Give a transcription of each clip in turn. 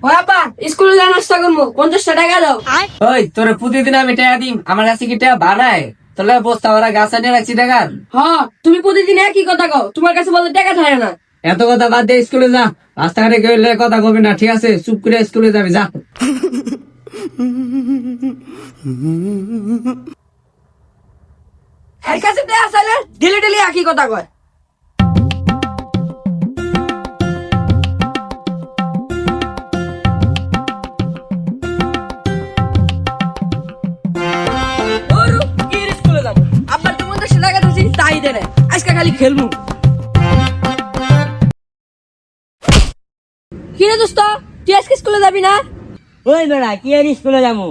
ওই আপা স্কুলে যা নাস্তা করবো 50 টাকা দাও। ওই তোরে প্রতিদিন আমি টাকা দিম, আমার কাছে কি টাকা বানায়? তোলে বস্তা ভরা গাছ আনিয়ে রাখছি টাকার। হ্যাঁ তুমি প্রতিদিন একই কথা কও, তোমার কাছে বলতে টাকা থাকে না। এত কথা বাদ দিয়ে স্কুলে যা, রাস্তাঘাটে গেলে কথা কবি না, ঠিক আছে? চুপ করে স্কুলে যাবি, যা। এর কাছে টাকা চাইলে ডেলি ডেলি একই কথা কয়। ওরু, কি রে স্কুলে যাবো? আব্বার তো 50 টাকা দিছি, তাই দে না। আজকে খালি খেলবো। কি রে দোস্ত, তুই আজকে স্কুলে যাবি না? ওই বেড়া কি আর স্কুলে যাবো?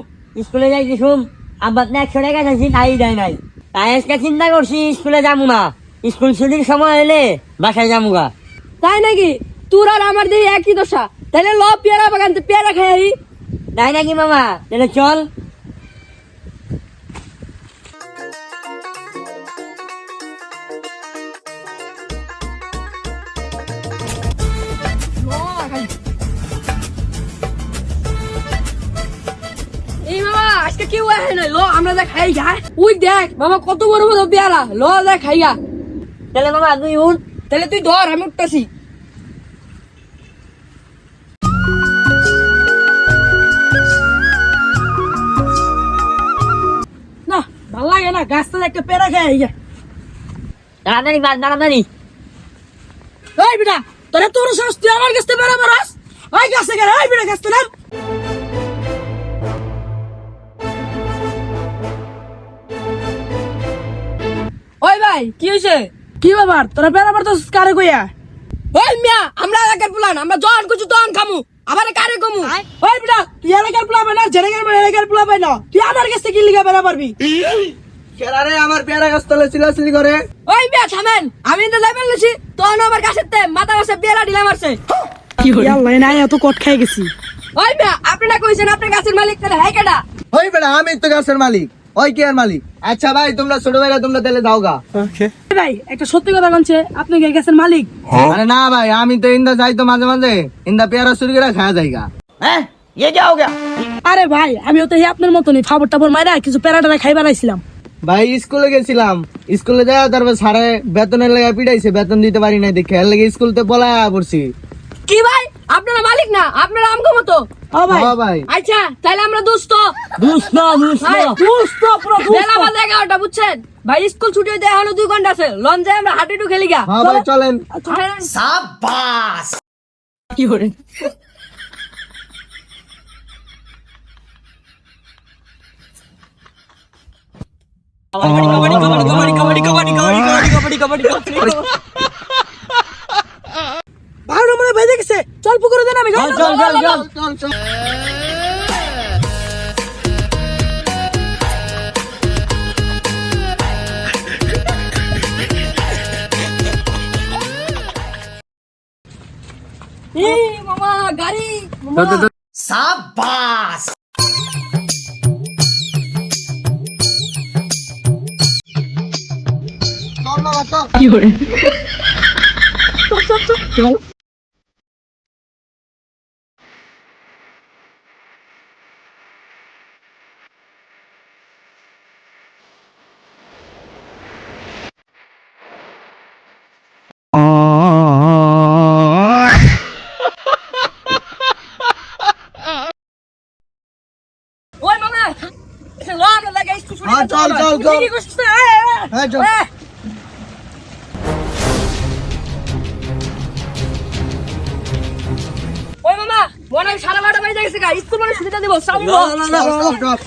স্কুলে যাই কি শুন, আব্বা 100 টাকা চাইছি, তাই দেয় নাই। তাই আজকে চিন্তা করছি স্কুলে যাবো না, স্কুল ছুটির সময় এলে বাসায় যাবো গা। তাই নাকি? তোর আর আমার দিয়ে একই দশা। তাহলে ল পেয়ারা বাগান পেয়ারা খাই আই। তাই নাকি মামা? তাহলে চল। এই মামা আজকে কেউ আসে না, লো আমরা যা খাই গা। ওই দেখ মামা কত বড় বড় পেয়ারা, লো যা খাই গা। তাহলে মামা তুই উঠ। তাহলে তুই ধর, আমি উঠতেছি। না ভাল লাগে না, গাছ থেকে একটা পেয়ারা খাই গা। তাড়াতাড়ি বাদ, তাড়াতাড়ি। এই বিটা, তোরা তোর সাহস, তুই আমার কাছ থেকে পেয়ারা মারাস? ওই গাছ থেকে, এই বিটা গাছ থেকে নাম। ওই ভাই কি হয়েছে? কি ব্যাপার, তোরা পেয়ারা মারতেছিস কারে কইয়া? ওই মিয়া, আমরা এলাকার প্লান, আমরা যখন কিছু তখন খামু, আবার কারে কমু? ওই বিটা, তুই এলাকার প্লান না, এলাকার প্লান না, তুই আমার কাছ থেকে কি লিগা পেয়ারা পারবি? কেরারে আমার পেয়ারা গাছ তলে চিলাচিলি করে। ওই মিয়া থামেন, আমি তো যাই বলছি, তখন আমার কাছে মাথা কাছে পেয়ারা ঢিলা মারছে। আল্লাহ না এত কট খাই গেছি। ওই মিয়া, আপনি না কইছেন আপনার গাছের মালিক তাহলে হ্যাঁ কেডা? ওই বেটা, আমি তো গাছের মালিক, ওই কে আর মালিক? আচ্ছা ভাই, তোমরা ছোট ভাইরা তোমরা তাহলে দাও গা। ভাই একটা সত্যি কথা বলছে, আপনি কি গাছের মালিক? আরে না ভাই, আমি তো ইন্দা যাই তো মাঝে মাঝে, ইন্দা পেয়ারা চুরি করে খাওয়া যায় গা। হ্যাঁ ये क्या हो गया? আরে ভাই আমিও তো আপনার মতনই ফাবর টাবর মাইরা কিছু প্যারাটা খাই বানাইছিলাম। ভাই স্কুলে গেছিলাম, স্কুলে যাওয়া তারপর সারে বেতনের লেগে পিটাইছে, বেতন দিতে পারি নাই দেখে, এর লেগে স্কুলতে পলা পড়ছি। কি ভাই, আপনারা মালিক না, আপনারা আমগো মতো? ও ভাই হ্যাঁ ভাই। আচ্ছা তাহলে আমরা দুস্থ। দুষ্ট দুষ্ট ভাই, দুষ্ট পুরো বেলা বাজে 11টা, বুঝছেন ভাই? স্কুল ছুটি হইতে এখনো 2 ঘন্টা আছে, লঞ্চে আমরা হাঁটু খেলি গা। হ্যাঁ ভাই চলেন। কি করে? ভালো মনে বেজে গেছে, চল পুকুরে দেন, আমি চল চল চল চল। চল চল। এই মামা গাড়ি, মামা। কি করে? ওই মামা ল আমরা লাগে স্কুল ছুটি। হ্যাঁ, চল, চল, চল। কি করছিস? হ্যাঁ, চল। ওই মামা মনে হয় 12:30 বাজে গেছে গা, স্কুল মানে ছুটিটা দিব। সামনে না, না, না, stop, stop.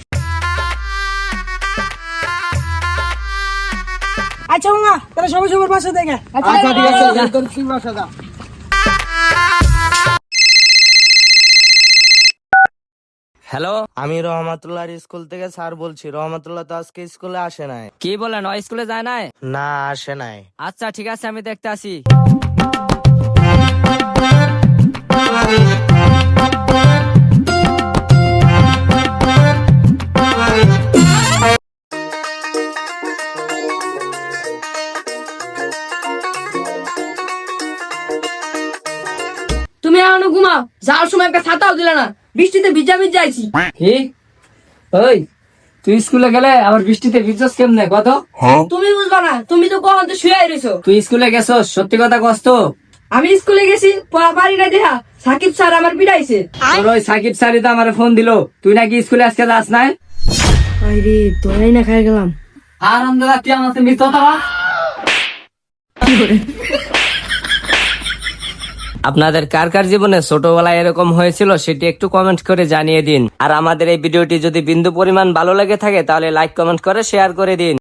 আচ্ছা মামা তাহলে সবাই সবার পাশে দেখে। আচ্ছা ঠিক আছে, যা, তোর কি বাসা যা। হ্যালো, আমি রহমাতুল্লাহর স্কুল থেকে স্যার বলছি। রহমাতুল্লাহ তো আজকে স্কুলে আসে নাই। কি বলেন? ও স্কুলে যায় নাই? না, আসে নাই। আচ্ছা ঠিক আছে, আমি দেখতে আসি। তুমি এখনো ঘুমাও, যাওয়ার সময় একটা ছাতাও দিলে না, বৃষ্টিতে ভিজা ভিজা আইছি। কি ওই তুই স্কুলে গেলে আবার বৃষ্টিতে ভিজছস কেমনে কত? তুমি বুঝবা না, তুমি তো কখন তো শুয়ে রইছো। তুই স্কুলে গেছস, সত্যি কথা কস তো? আমি স্কুলে গেছি, পড়া পারি না দেখা সাকিব স্যার আমার পিটাইছে। তোর ওই সাকিব স্যারই তো আমার ফোন দিল, তুই নাকি স্কুলে আজকে যাস নাই? আরে তোরাই না খাই গেলাম। আর আমদাদা তুই আমার সাথে মিথ্যা কথা বল। আপনাদের কার কার জীবনে ছোটবেলায় এরকম হয়েছিল সেটি একটু কমেন্ট করে জানিয়ে দিন। আর আমাদের এই ভিডিওটি যদি বিন্দু পরিমাণ ভালো লেগে থাকে তাহলে লাইক কমেন্ট করে শেয়ার করে দিন।